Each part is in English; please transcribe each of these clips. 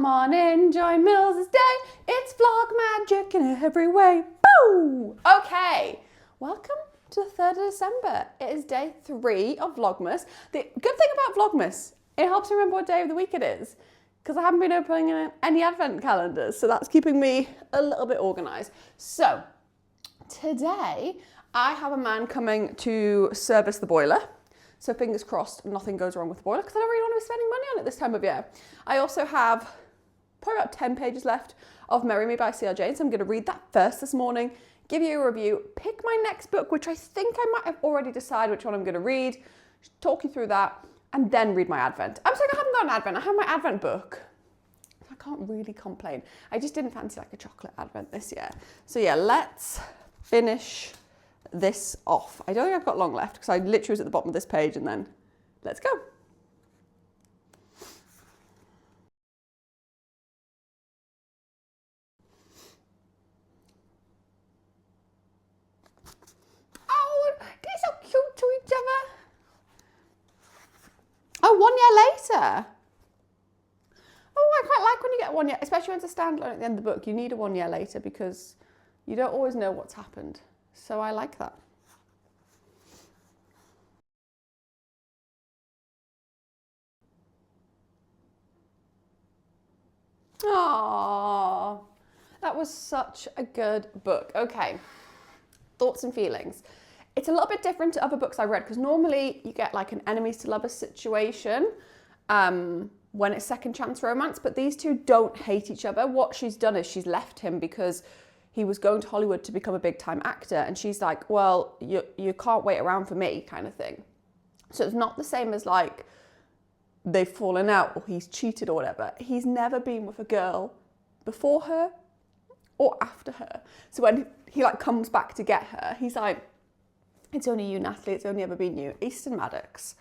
Come on in, join Mills's day. It's vlog magic in every way. Boo! Okay, welcome to the 3rd of December. It is day 3 of Vlogmas. The good thing about Vlogmas, it helps me remember what day of the week it is, because I haven't been opening any advent calendars, so that's keeping me a little bit organised. So, today I have a man coming to service the boiler. So fingers crossed nothing goes wrong with the boiler, because I don't really want to be spending money on it this time of year. I also have probably about 10 pages left of Marry Me by C.R. Jane, so I'm going to read that first this morning, give you a review, pick my next book, which I think I might have already decided which one I'm going to read, talk you through that, and then read my advent. I'm sorry, I haven't got an advent. I have my advent book. I can't really complain. I just didn't fancy like a chocolate advent this year. So yeah, let's finish this off. I don't think I've got long left because I literally was at the bottom of this page, and then let's go. Oh, they're so cute to each other. Oh, 1 year later. Oh, I quite like when you get 1 year, especially when it's a standalone at the end of the book. You need a 1 year later because you don't always know what's happened. So I like that. Aww, that was such a good book. Okay, thoughts and feelings. It's a little bit different to other books I've read, because normally you get like an enemies to lovers situation when it's second chance romance, but these two don't hate each other. What she's done is she's left him because he was going to Hollywood to become a big time actor, and she's like, well, you can't wait around for me, kind of thing. So it's not the same as like they've fallen out or he's cheated or whatever. He's never been with a girl before her or after her. So when he like comes back to get her, he's like, it's only you, Natalie, it's only ever been you. Easton Maddox,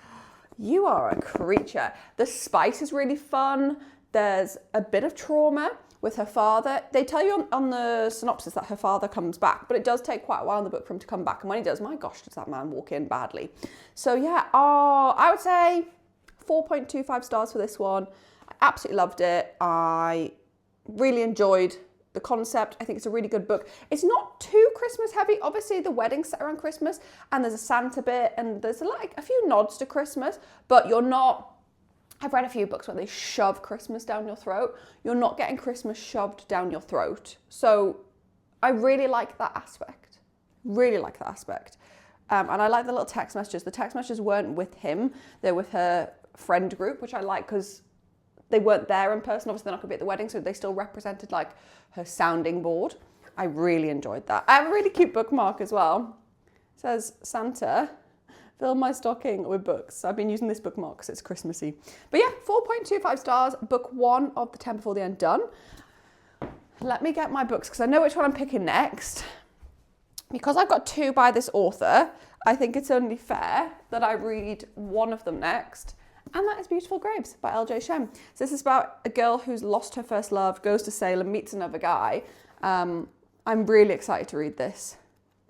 you are a creature. The spice is really fun. There's a bit of trauma with her father. They tell you on the synopsis that her father comes back, but it does take quite a while in the book for him to come back. And when he does, my gosh, does that man walk in badly. So yeah, I would say 4.25 stars for this one. I absolutely loved it. I really enjoyed the concept. I think it's a really good book. It's not too Christmas heavy. Obviously the wedding's set around Christmas and there's a Santa bit and there's like a few nods to Christmas, but you're not, I've read a few books where they shove Christmas down your throat. You're not getting Christmas shoved down your throat. So I really like that aspect. Really like that aspect. And I like the little text messages. The text messages weren't with him. They're with her friend group, which I like because they weren't there in person. Obviously, they're not going to be at the wedding, so they still represented like her sounding board. I really enjoyed that. I have a really cute bookmark as well. It says, Santa, fill my stocking with books. So I've been using this bookmark because it's Christmassy. But yeah, 4.25 stars. Book 1 of The 10 Before the End done. Let me get my books because I know which one I'm picking next. Because I've got 2 by this author, I think it's only fair that I read one of them next. And that is Beautiful Graves by L.J. Shem. So this is about a girl who's lost her first love, goes to Salem, meets another guy. I'm really excited to read this.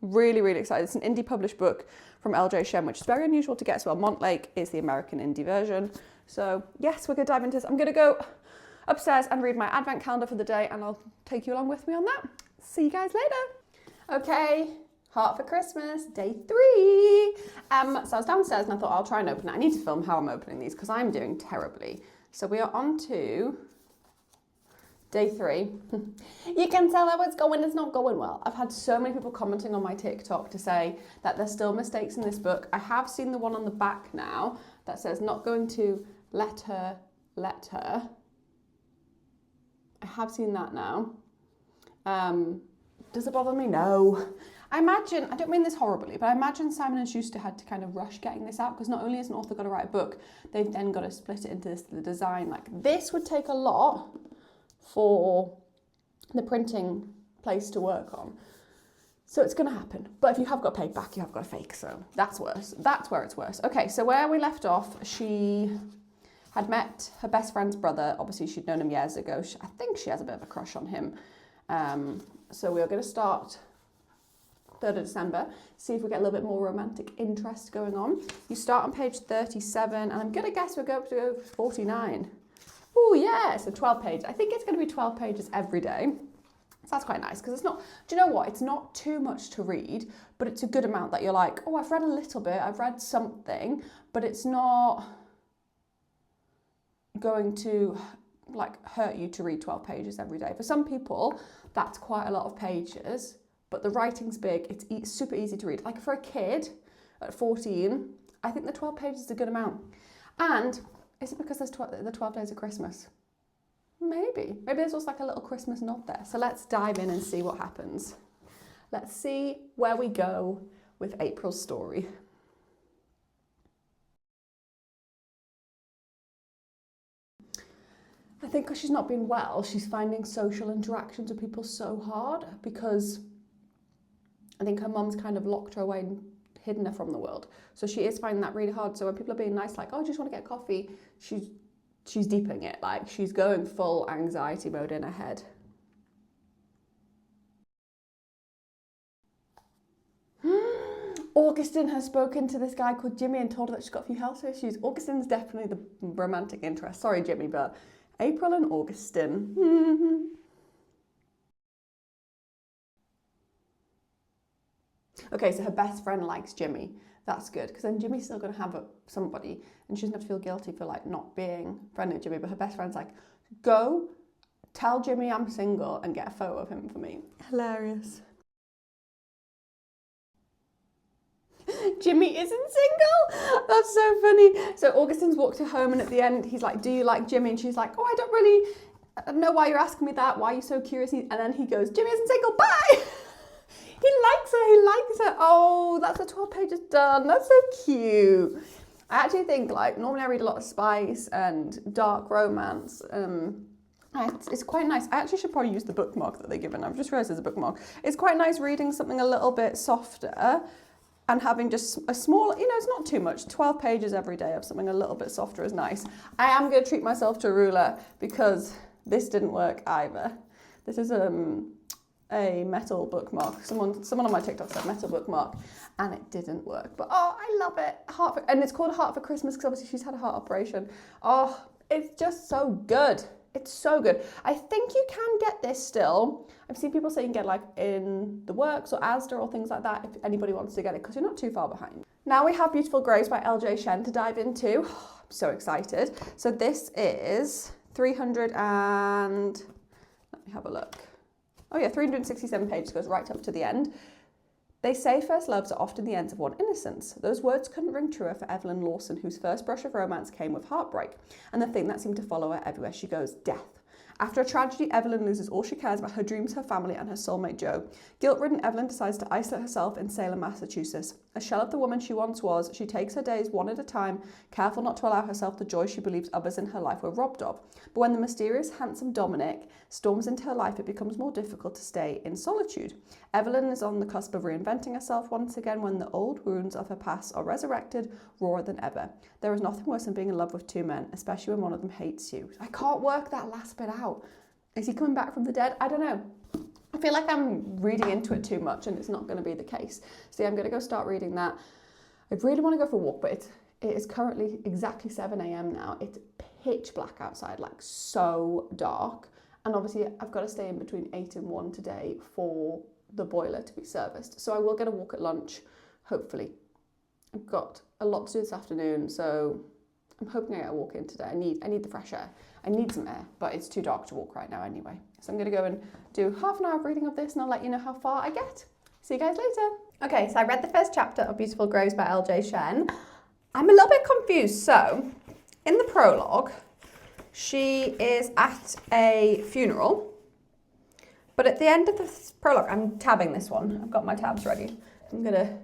Really, really excited. It's an indie published book from L.J. Shem, which is very unusual to get as well. Montlake is the American indie version. So yes, we're going to dive into this. I'm going to go upstairs and read my advent calendar for the day, and I'll take you along with me on that. See you guys later. Okay. Heart for Christmas, day 3. So I was downstairs and I thought I'll try and open it. I need to film how I'm opening these because I'm doing terribly. So we are on to day 3. You can tell how it's going, it's not going well. I've had so many people commenting on my TikTok to say that there's still mistakes in this book. I have seen the one on the back now that says not going to let her. I have seen that now. Does it bother me? No. I imagine, I don't mean this horribly, but I imagine Simon & Schuster had to kind of rush getting this out because not only has an author got to write a book, they've then got to split it into the design. Like this would take a lot for the printing place to work on. So it's going to happen. But if you have got paperback, you have got a fake. So that's worse. That's where it's worse. Okay, so where we left off, she had met her best friend's brother. Obviously, she'd known him years ago. I think she has a bit of a crush on him. So we are going to start 3rd of December, see if we get a little bit more romantic interest going on. You start on page 37, and I'm going to guess we're going to go 49. Oh yeah, so 12 pages. I think it's going to be 12 pages every day. So that's quite nice because it's not, do you know what? It's not too much to read, but it's a good amount that you're like, oh, I've read a little bit, I've read something, but it's not going to like hurt you to read 12 pages every day. For some people, that's quite a lot of pages, but the writing's big, it's super easy to read. Like for a kid at 14, I think the 12 pages is a good amount. And is it because there's the 12 days of Christmas? Maybe there's also like a little Christmas nod there. So let's dive in and see what happens. Let's see where we go with April's story. I think because she's not been well, she's finding social interactions with people so hard because I think her mum's kind of locked her away and hidden her from the world. So she is finding that really hard. So when people are being nice, like, oh, do you just want to get coffee? She's deeping it, like she's going full anxiety mode in her head. Augustine has spoken to this guy called Jimmy and told her that she's got a few health issues. Augustine's definitely the romantic interest. Sorry, Jimmy, but April and Augustine. Okay, so her best friend likes Jimmy. That's good, because then Jimmy's still going to have somebody, and she doesn't have to feel guilty for like not being friendly with Jimmy. But her best friend's like, go tell Jimmy I'm single and get a photo of him for me. Hilarious. Jimmy isn't single? That's so funny. So Augustine's walked her home, and at the end he's like, do you like Jimmy? And she's like, oh, I don't know why you're asking me that. Why are you so curious? And then he goes, Jimmy isn't single, bye! He likes her. Oh, that's the 12 pages done. That's so cute. I actually think, like, normally I read a lot of spice and dark romance. It's quite nice. I actually should probably use the bookmark that they've given. I've just realised there's a bookmark. It's quite nice reading something a little bit softer and having just a small, it's not too much. 12 pages every day of something a little bit softer is nice. I am going to treat myself to a ruler because this didn't work either. This is a metal bookmark. Someone on my TikTok said metal bookmark, and it didn't work. But oh, I love it. And it's called Heart for Christmas because obviously she's had a heart operation. Oh, it's just so good. It's so good. I think you can get this still. I've seen people say you can get like in the Works or Asda or things like that if anybody wants to get it because you're not too far behind. Now we have Beautiful Graves by LJ Shen to dive into. Oh, I'm so excited. So this is 300 and let me have a look. Oh yeah, 367 pages, goes right up to the end. They say first loves are often the ends of one innocence. Those words couldn't ring truer for Evelyn Lawson, whose first brush of romance came with heartbreak, and the thing that seemed to follow her everywhere she goes, death. After a tragedy, Evelyn loses all she cares about, her dreams, her family, and her soulmate Joe. Guilt-ridden Evelyn decides to isolate herself in Salem, Massachusetts. A shell of the woman she once was, she takes her days one at a time, careful not to allow herself the joy she believes others in her life were robbed of. But when the mysterious, handsome Dominic storms into her life, it becomes more difficult to stay in solitude. Evelyn is on the cusp of reinventing herself once again when the old wounds of her past are resurrected, rawer than ever. There is nothing worse than being in love with two men, especially when one of them hates you. I can't work that last bit out. Is he coming back from the dead? I don't know. I feel like I'm reading into it too much and it's not going to be the case. So yeah, I'm going to go start reading that. I really want to go for a walk, but it is currently exactly 7 a.m. now. It's pitch black outside, like so dark. And obviously I've got to stay in between 8 and 1 today for the boiler to be serviced. So I will get a walk at lunch, hopefully. I've got a lot to do this afternoon, so I'm hoping I get a walk in today. I need the fresh air. I need some air, but it's too dark to walk right now anyway. So I'm going to go and do half an hour of reading of this and I'll let you know how far I get. See you guys later. Okay, so I read the first chapter of Beautiful Graves by LJ Shen. I'm a little bit confused. So in the prologue, she is at a funeral, but at the end of the prologue, I'm tabbing this one. I've got my tabs ready. I'm gonna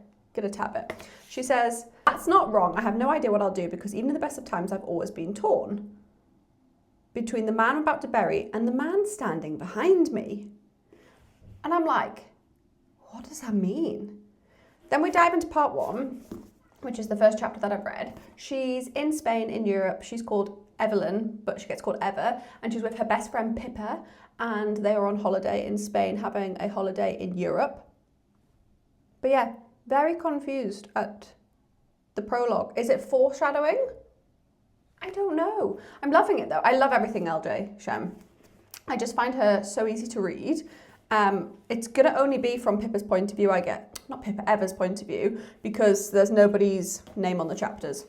tab it. She says, "That's not wrong. I have no idea what I'll do because even in the best of times, I've always been torn between the man I'm about to bury and the man standing behind me." And I'm like, what does that mean? Then we dive into part 1, which is the first chapter that I've read. She's in Spain, in Europe. She's called Evelyn, but she gets called Eva, and she's with her best friend Pippa, and they are on holiday in Spain, having a holiday in Europe. But yeah, very confused at the prologue. Is it foreshadowing? I don't know. I'm loving it though. I love everything LJ Shem. I just find her so easy to read. It's gonna only be from Pippa's point of view, not Pippa, Eva's point of view, because there's nobody's name on the chapters.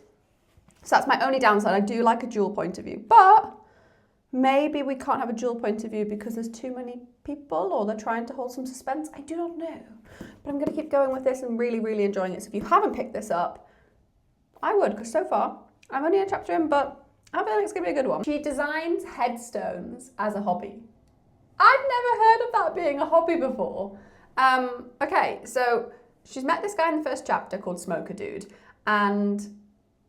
So that's my only downside. I do like a dual point of view, but maybe we can't have a dual point of view because there's too many people or they're trying to hold some suspense. I do not know, but I'm gonna keep going with this and really, really enjoying it. So if you haven't picked this up, I would, because so far, I'm only a chapter in, but I feel like it's gonna be a good one. She designs headstones as a hobby. I've never heard of that being a hobby before. Okay, so she's met this guy in the first chapter called Smoker Dude, and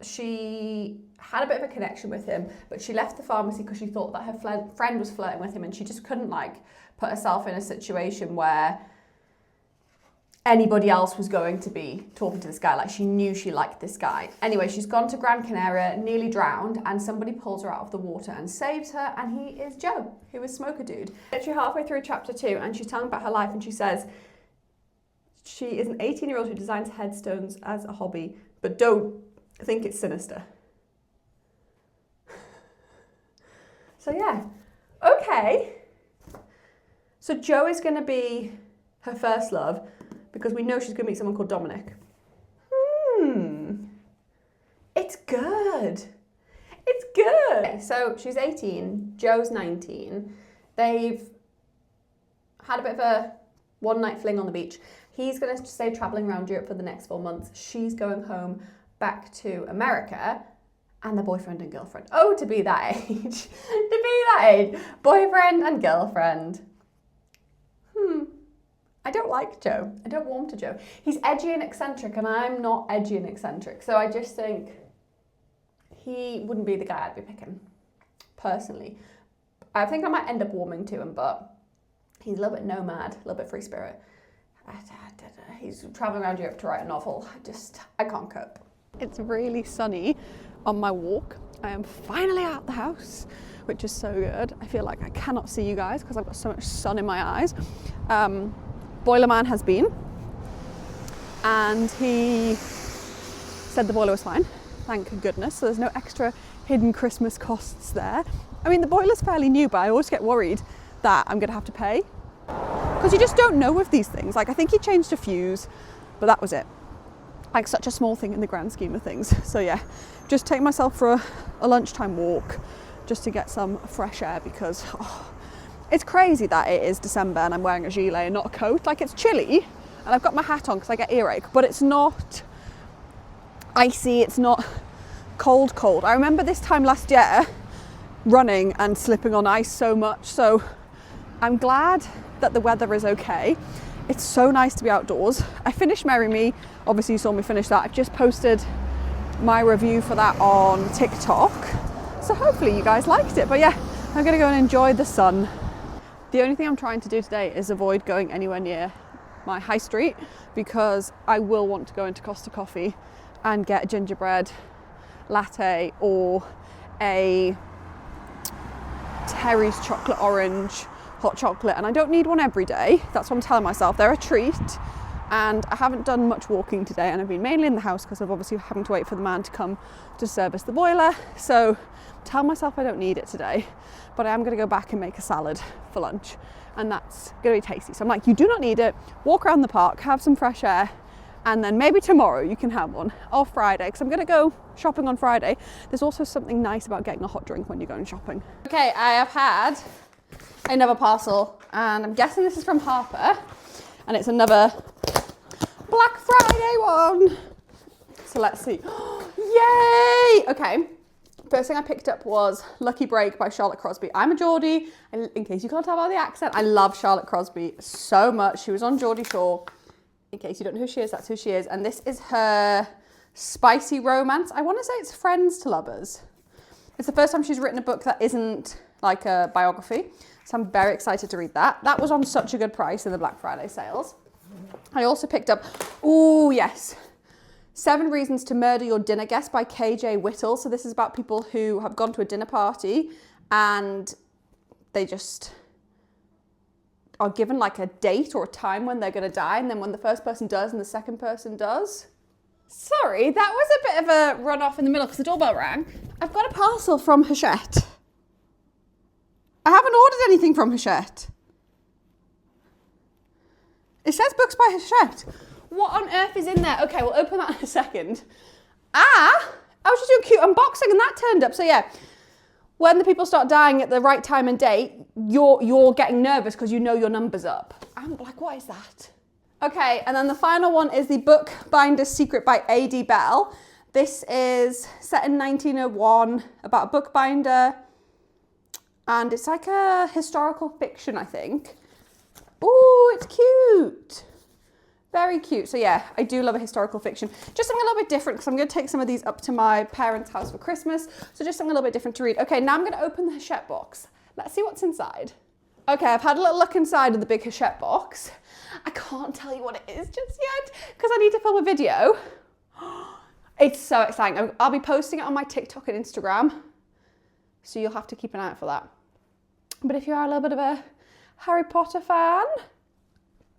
she had a bit of a connection with him, but she left the pharmacy because she thought that her friend was flirting with him, and she just couldn't like put herself in a situation where anybody else was going to be talking to this guy. Like, she knew she liked this guy. Anyway, she's gone to Gran Canaria, nearly drowned, and somebody pulls her out of the water and saves her, and he is Joe, who is Smoker Dude. Literally halfway through chapter 2, and she's telling about her life, and she says she is an 18-year-old who designs headstones as a hobby, but don't think it's sinister. So yeah, okay. So Joe is going to be her first love, because we know she's going to meet someone called Dominic. It's good. It's good. So she's 18, Joe's 19. They've had a bit of a one-night fling on the beach. He's going to stay traveling around Europe for the next 4 months. She's going home back to America, and they're boyfriend and girlfriend. Oh, to be that age. To be that age. Boyfriend and girlfriend. I don't like Joe. I don't warm to Joe. He's edgy and eccentric, and I'm not edgy and eccentric. So I just think he wouldn't be the guy I'd be picking, personally. I think I might end up warming to him, but he's a little bit nomad, a little bit free spirit. He's traveling around Europe to write a novel. I can't cope. It's really sunny on my walk. I am finally out the house, which is so good. I feel like I cannot see you guys because I've got so much sun in my eyes. Boiler man has been, and he said the boiler was fine, thank goodness. So there's no extra hidden Christmas costs there. I mean, the boiler's fairly new, but I always get worried that I'm gonna have to pay, because you just don't know with these things. Like, I think he changed a fuse, but that was it. Like, such a small thing in the grand scheme of things. So yeah, just take myself for a lunchtime walk just to get some fresh air, because it's crazy that it is December and I'm wearing a gilet and not a coat. Like, it's chilly and I've got my hat on because I get earache, but it's not icy, it's not cold. I remember this time last year running and slipping on ice so much, so I'm glad that the weather is okay. It's so nice to be outdoors. I finished Marry Me, obviously you saw me finish that. I've just posted my review for that on TikTok, so hopefully you guys liked it. But yeah, I'm gonna go and enjoy the sun. The only thing I'm trying to do today is avoid going anywhere near my high street, because I will want to go into Costa Coffee and get a gingerbread latte or a Terry's chocolate orange hot chocolate, and I don't need one every day. That's what I'm telling myself. They're a treat, and I haven't done much walking today, and I've been mainly in the house because I'm obviously having to wait for the man to come to service the boiler. So tell myself I don't need it today, but I am going to go back and make a salad for lunch, and that's going to be tasty. So I'm like, you do not need it. Walk around the park, have some fresh air, and then maybe tomorrow you can have one, or Friday, because I'm going to go shopping on Friday. There's also something nice about getting a hot drink when you're going shopping. Okay, I have had another parcel, and I'm guessing this is from Harper, and it's another Black Friday one. So let's see. Yay! Okay. First thing I picked up was Lucky Break by Charlotte Crosby. I'm a Geordie, and in case you can't tell by the accent, I love Charlotte Crosby so much. She was on Geordie Shore. In case you don't know who she is, that's who she is. And this is her spicy romance. I want to say it's Friends to Lovers. It's the first time she's written a book that isn't like a biography. So I'm very excited to read that. That was on such a good price in the Black Friday sales. I also picked up, ooh, yes, 7 Reasons to Murder Your Dinner Guest by KJ Whittle. So this is about people who have gone to a dinner party and they just are given like a date or a time when they're going to die. And then when the first person does and the second person does. Sorry, that was a bit of a run off in the middle because the doorbell rang. I've got a parcel from Hachette. I haven't ordered anything from Hachette. It says books by Hachette. What on earth is in there? Okay, we'll open that in a second. I was just doing cute unboxing and that turned up. So yeah, when the people start dying at the right time and date, you're getting nervous because you know your number's up. I'm like, what is that? Okay, and then the final one is the Bookbinder's Secret by A.D. Bell. This is set in 1901, about a bookbinder, and it's like a historical fiction, I think. Ooh, it's cute. Very cute. So yeah, I do love a historical fiction. Just something a little bit different because I'm going to take some of these up to my parents' house for Christmas. So just something a little bit different to read. Okay, now I'm going to open the Hachette box. Let's see what's inside. Okay, I've had a little look inside of the big Hachette box. I can't tell you what it is just yet because I need to film a video. It's so exciting. I'll be posting it on my TikTok and Instagram. So you'll have to keep an eye out for that. But if you are a little bit of a Harry Potter fan,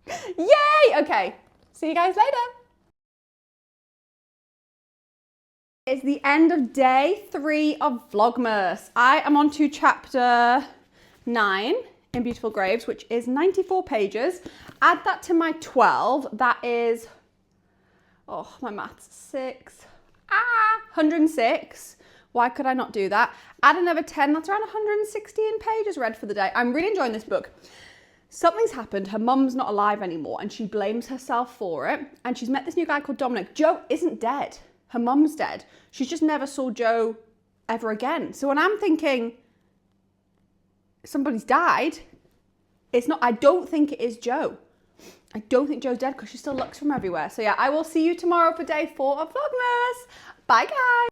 yay! Okay, see you guys later. It's the end of day 3 of Vlogmas. I am on to chapter 9 in Beautiful Graves, which is 94 pages. Add that to my 12. That is, oh, my maths, 106. Why could I not do that? Add another 10, that's around 116 pages read for the day. I'm really enjoying this book. Something's happened, her mum's not alive anymore and she blames herself for it. And she's met this new guy called Dominic. Joe isn't dead, her mum's dead. She just never saw Joe ever again. So when I'm thinking somebody's died, it's not, I don't think it is Joe. I don't think Joe's dead because she still looks from everywhere. So yeah, I will see you tomorrow for day 4 of Vlogmas. Bye guys.